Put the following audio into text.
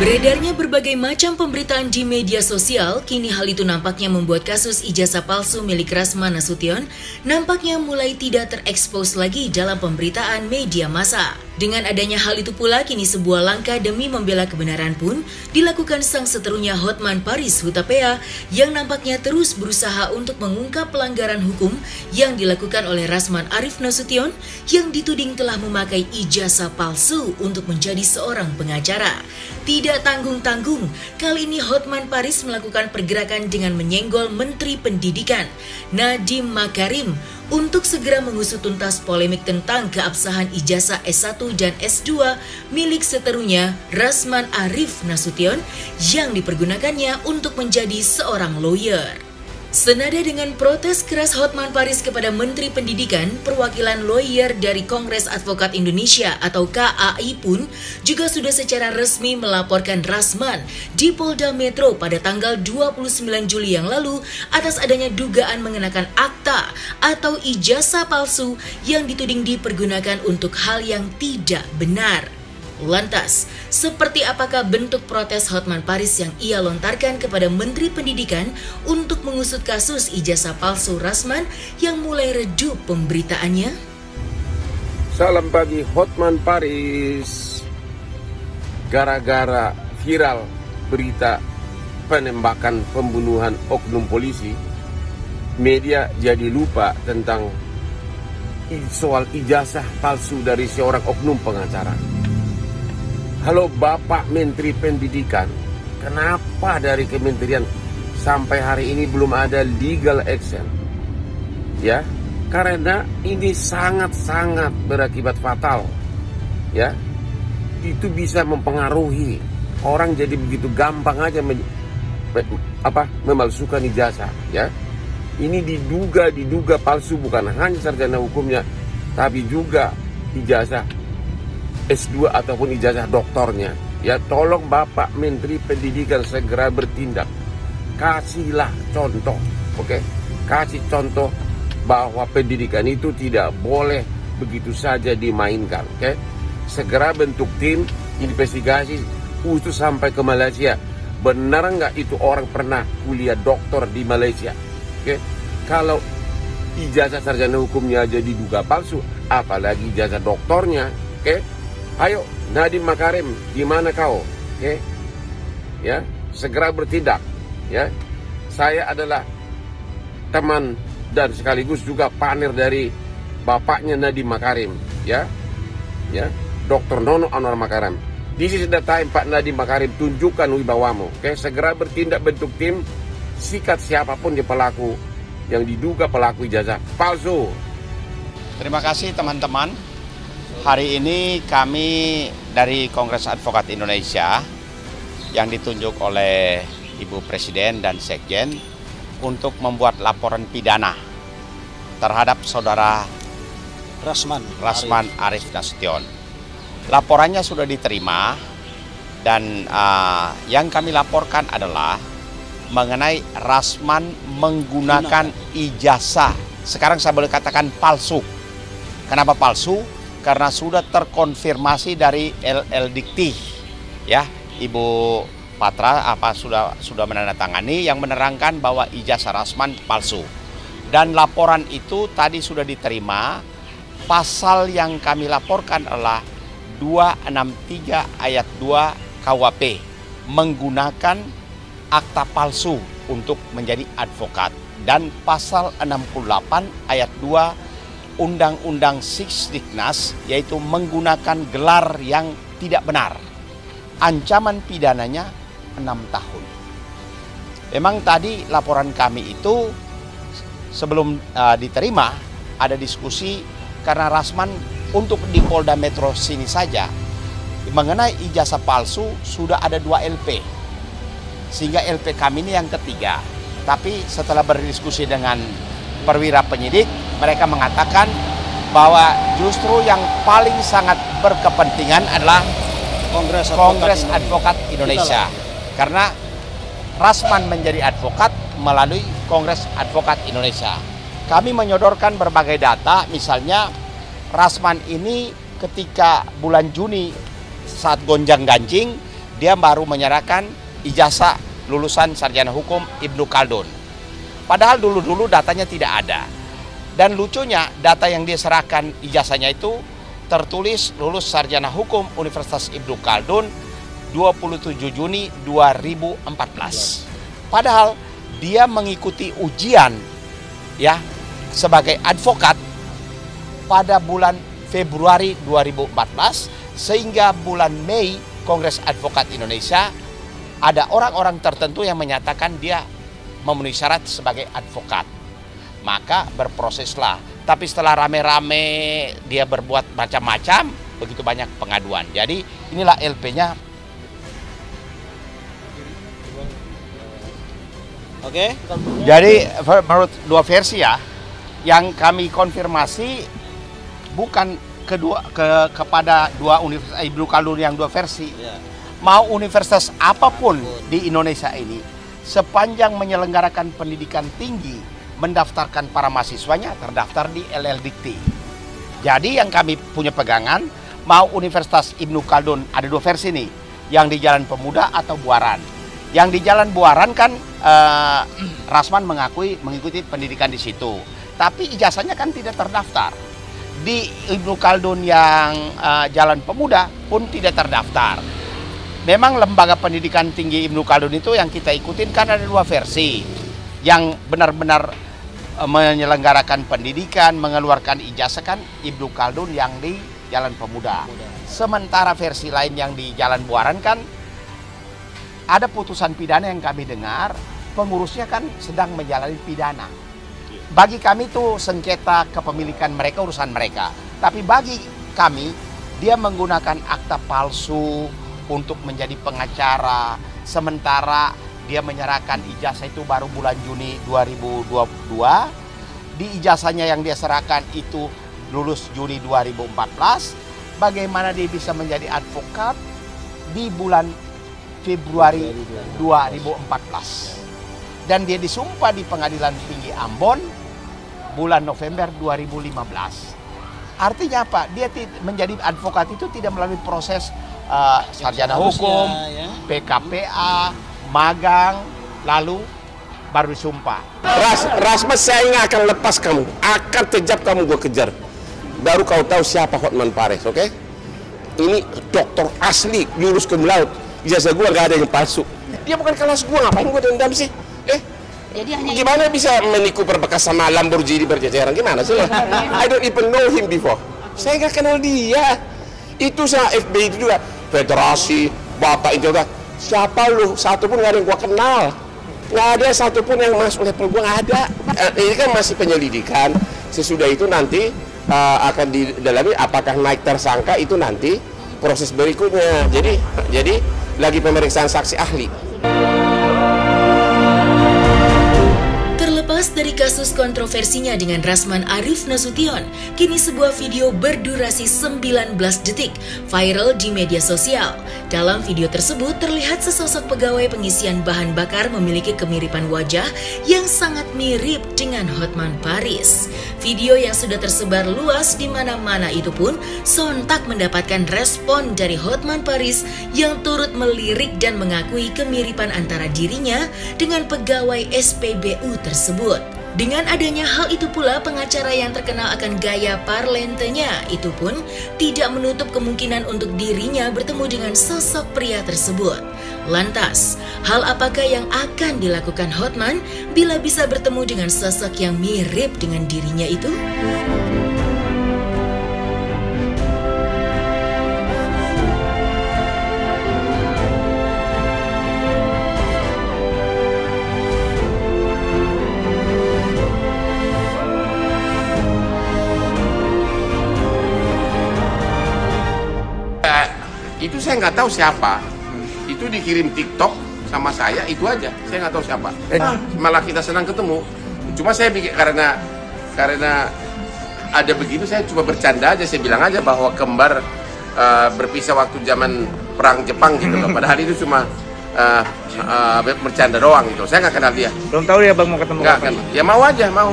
Beredarnya berbagai macam pemberitaan di media sosial, kini hal itu nampaknya membuat kasus ijazah palsu milik Rasman Nasution nampaknya mulai tidak terekspos lagi dalam pemberitaan media massa. Dengan adanya hal itu pula, kini sebuah langkah demi membela kebenaran pun dilakukan sang seterunya Hotman Paris Hutapea yang nampaknya terus berusaha untuk mengungkap pelanggaran hukum yang dilakukan oleh Rasman Arif Nasution yang dituding telah memakai ijazah palsu untuk menjadi seorang pengacara. Tidak tanggung-tanggung, kali ini Hotman Paris melakukan pergerakan dengan menyenggol Menteri Pendidikan Nadiem Makarim untuk segera mengusut tuntas polemik tentang keabsahan ijazah S1 dan S2 milik seterunya Rasman Arif Nasution yang dipergunakannya untuk menjadi seorang lawyer. Senada dengan protes keras Hotman Paris kepada Menteri Pendidikan, perwakilan lawyer dari Kongres Advokat Indonesia atau KAI pun juga sudah secara resmi melaporkan Rasman di Polda Metro pada tanggal 29 Juli yang lalu atas adanya dugaan mengenakan akta atau ijazah palsu yang dituding dipergunakan untuk hal yang tidak benar. Lantas, seperti apakah bentuk protes Hotman Paris yang ia lontarkan kepada Menteri Pendidikan untuk mengusut kasus ijazah palsu Rasman yang mulai redup pemberitaannya? Salam pagi Hotman Paris. Gara-gara viral berita penembakan pembunuhan oknum polisi, media jadi lupa tentang soal ijazah palsu dari seorang oknum pengacara. Halo Bapak Menteri Pendidikan, kenapa dari kementerian sampai hari ini belum ada legal action? Ya, karena ini sangat-sangat berakibat fatal. Ya, itu bisa mempengaruhi orang jadi begitu gampang aja memalsukan ijazah. Ya, ini diduga palsu, bukan hanya sarjana hukumnya, tapi juga ijazah S2 ataupun ijazah doktornya. Ya, tolong Bapak Menteri Pendidikan segera bertindak. Kasihlah contoh, oke? Kasih contoh bahwa pendidikan itu tidak boleh begitu saja dimainkan, oke? Segera bentuk tim investigasi khusus sampai ke Malaysia. Benar nggak itu orang pernah kuliah doktor di Malaysia? Oke? Kalau ijazah sarjana hukumnya aja diduga palsu, apalagi ijazah doktornya, oke? Ayo, Nadiem Makarim, gimana kau? Oke, ya, segera bertindak. Ya, saya adalah teman dan sekaligus juga partner dari bapaknya Nadiem Makarim, ya, Dr. Nono Anwar Makarim. This is the time Pak Nadiem Makarim, tunjukkan wibawamu. Oke, segera bertindak, bentuk tim, sikat siapapun di pelaku yang diduga pelaku ijazah palsu. Terima kasih teman-teman. Hari ini kami dari Kongres Advokat Indonesia yang ditunjuk oleh Ibu Presiden dan Sekjen untuk membuat laporan pidana terhadap saudara Rasman Arif Nasution. Laporannya sudah diterima dan yang kami laporkan adalah mengenai Rasman menggunakan ijazah. Sekarang saya boleh katakan palsu. Kenapa palsu? Karena sudah terkonfirmasi dari LL Dikti, ya, Ibu Patra sudah menandatangani yang menerangkan bahwa ijazah Rasman palsu. Dan laporan itu tadi sudah diterima. Pasal yang kami laporkan adalah 263 ayat 2 KUHP, menggunakan akta palsu untuk menjadi advokat, dan pasal 68 ayat 2 Undang-Undang Sisdiknas, yaitu menggunakan gelar yang tidak benar. Ancaman pidananya 6 tahun. Memang tadi laporan kami itu sebelum diterima ada diskusi karena Rasman untuk di Polda Metro sini saja mengenai ijazah palsu sudah ada 2 LP. Sehingga LP kami ini yang ketiga. Tapi setelah berdiskusi dengan perwira penyidik, mereka mengatakan bahwa justru yang paling sangat berkepentingan adalah Kongres Advokat Indonesia. Karena Rasman menjadi advokat melalui Kongres Advokat Indonesia. kami menyodorkan berbagai data, misalnya Rasman ini ketika bulan Juni saat gonjang-ganjing, dia baru menyerahkan ijazah lulusan sarjana hukum Ibnu Khaldun. Padahal dulu-dulu datanya tidak ada. Dan lucunya data yang dia serahkan ijazahnya itu tertulis lulus sarjana hukum Universitas Ibnu Khaldun 27 Juni 2014. Padahal dia mengikuti ujian ya sebagai advokat pada bulan Februari 2014, sehingga bulan Mei Kongres Advokat Indonesia ada orang-orang tertentu yang menyatakan dia memenuhi syarat sebagai advokat. Maka berproseslah. Tapi setelah rame-rame dia berbuat macam-macam, begitu banyak pengaduan. Jadi inilah LP-nya. Oke. Jadi menurut dua versi ya, yang kami konfirmasi bukan kepada dua universitas Ibnu Khaldun yang dua versi. Ya. Mau universitas apapun di Indonesia ini, sepanjang menyelenggarakan pendidikan tinggi, mendaftarkan para mahasiswanya terdaftar di LLDikti. Jadi yang kami punya pegangan, mau Universitas Ibnu Khaldun ada dua versi nih, yang di Jalan Pemuda atau Buaran. Yang di Jalan Buaran kan Rasman mengikuti pendidikan di situ, tapi ijazahnya kan tidak terdaftar. Di Ibnu Khaldun yang Jalan Pemuda pun tidak terdaftar. Memang lembaga pendidikan tinggi Ibnu Khaldun itu yang kita ikutin kan ada dua versi. Yang benar-benar menyelenggarakan pendidikan, mengeluarkan ijazah kan Ibnu Khaldun yang di Jalan Pemuda. Sementara versi lain yang di Jalan Buaran kan ada putusan pidana yang kami dengar, pengurusnya kan sedang menjalani pidana. Bagi kami itu sengketa kepemilikan mereka, urusan mereka. Tapi bagi kami, dia menggunakan akta palsu untuk menjadi pengacara. Sementara dia menyerahkan ijazah itu baru bulan Juni 2022. Di ijazahnya yang dia serahkan itu lulus Juni 2014. Bagaimana dia bisa menjadi advokat di bulan Februari 2014. Dan dia disumpah di Pengadilan Tinggi Ambon bulan November 2015. Artinya apa? Dia menjadi advokat itu tidak melalui proses sarjana hukum, PKPA, magang, lalu baru disumpah. Rasman, saya nggak akan lepas kamu, akan kejap kamu gue kejar. Baru kau tahu siapa Hotman Paris, oke? Ini dokter asli, lulus cum laude. Ijazah gue nggak ada yang palsu. Dia bukan kelas gue, ngapain gue dendam sih? Jadi hanya gimana bisa menipu berbekas sama Lamborghini berjajaran? Gimana sih? I don't even know him before. Saya nggak kenal dia. Itu sama FBI itu juga. Federasi, Bapak itu juga. Siapa lu? Satu pun nggak ada yang gua kenal. Nggak ada satu pun yang masuk level gua, nggak ada. Ini kan masih penyelidikan. Sesudah itu nanti akan didalami apakah naik tersangka, itu nanti proses berikutnya. Jadi lagi pemeriksaan saksi ahli. Terlepas dari kasus kontroversinya dengan Rasman Arif Nasution, kini sebuah video berdurasi 19 detik viral di media sosial. Dalam video tersebut terlihat sesosok pegawai pengisian bahan bakar memiliki kemiripan wajah yang sangat mirip dengan Hotman Paris. Video yang sudah tersebar luas di mana-mana itu pun sontak mendapatkan respon dari Hotman Paris yang turut melirik dan mengakui kemiripan antara dirinya dengan pegawai SPBU tersebut. Dengan adanya hal itu pula, pengacara yang terkenal akan gaya parlentenya itu pun tidak menutup kemungkinan untuk dirinya bertemu dengan sosok pria tersebut. Lantas, hal apakah yang akan dilakukan Hotman bila bisa bertemu dengan sosok yang mirip dengan dirinya itu? Itu saya nggak tahu siapa. Itu dikirim TikTok sama saya, itu aja. Saya nggak tahu siapa. Malah kita senang ketemu. Cuma saya bikin karena ada begitu, saya cuma bercanda aja. Saya bilang aja bahwa kembar berpisah waktu zaman perang Jepang gitu loh. Padahal itu cuma bercanda doang gitu. Saya nggak kenal dia. Belum tahu ya bang mau ketemu nggak kan? Ya mau aja, mau.